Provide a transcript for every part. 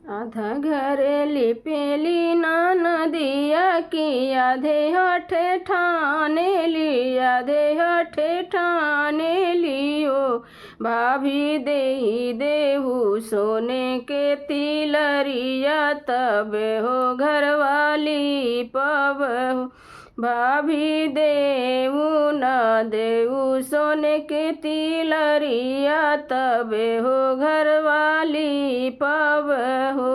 आधा घरे लिपेली नदिया की आधे हठे ठाने ली आधे हठे ठाने लियो भाभी दे देहू सोने के तिलरिया तब हो घरवाली पब हो भाभी देऊ न देऊ सोने के तिलरिया तब हो घरवाली पब हो।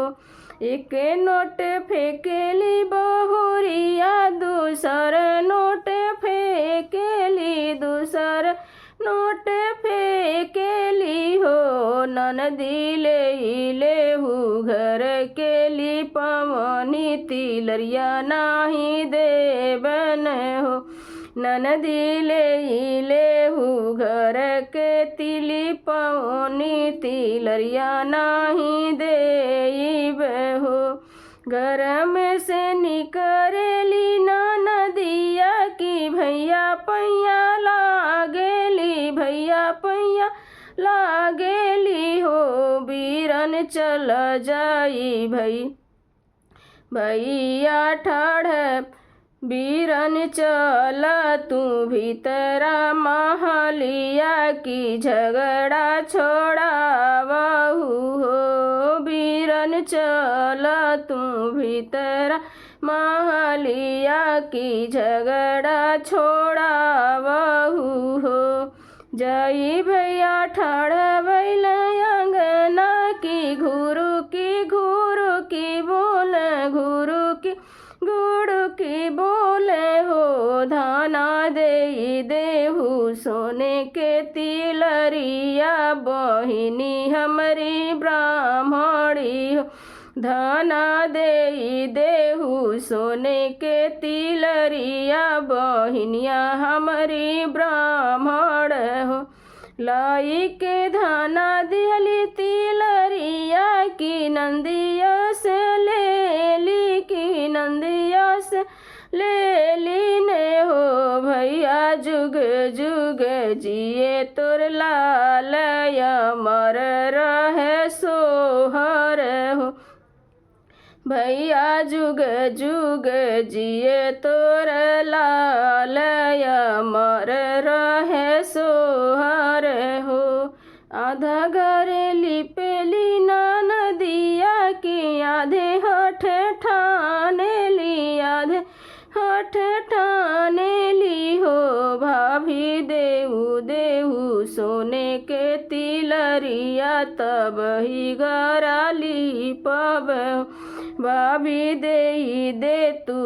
एक नोट फेंकेली बहुरिया दूसर नोट फेंकेली दूसर नोट फेंकेली हो ननदी लेहू घर केली पवनी तिलरिया नाही देबन हो ननदी लेहू घर के तिली पवनी तिलरिया नाही देब हो। घर में से निकरेली नदिया की भैया पैया लागेली भैया पैया लागेली हो बीरन चल जाई भैया ठाड़ बीरन चल तू भीतरा महलिया की झगड़ा छोड़ावहू हो बीरन चल तू भीतरा महलिया की झगड़ा छोड़ावहू हो। जई भैया ठाड़ बैल अंगना की घुरु की बोल घुरु की बोले हो धाना दे देहू सोने के तिलरिया बहिनी हमारी ब्राह्मणी हो धाना दे देहू सोने के तिलरिया बहिनिया हमारी ब्राह्मण हो। लाई के धाना दिहली तिलरिया की नंदिया से लेली की नंदिया से लेली ने हो भैया जुग जुग जिए तोर लाल अमर रहे सोहर हो भैया जुग जुग जिए तोर लाल अमर रहे सोहर हो। आधा घरे लिपेली नदिया की आधे हठ ठाने ली आधे हठ ठाने ली हो भाभी देहू सोने के तिलरिया तब ही घराली पब भाभी दे तू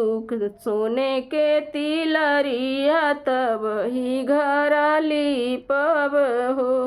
सोने के तिलरिया तब ही घराली पब हो।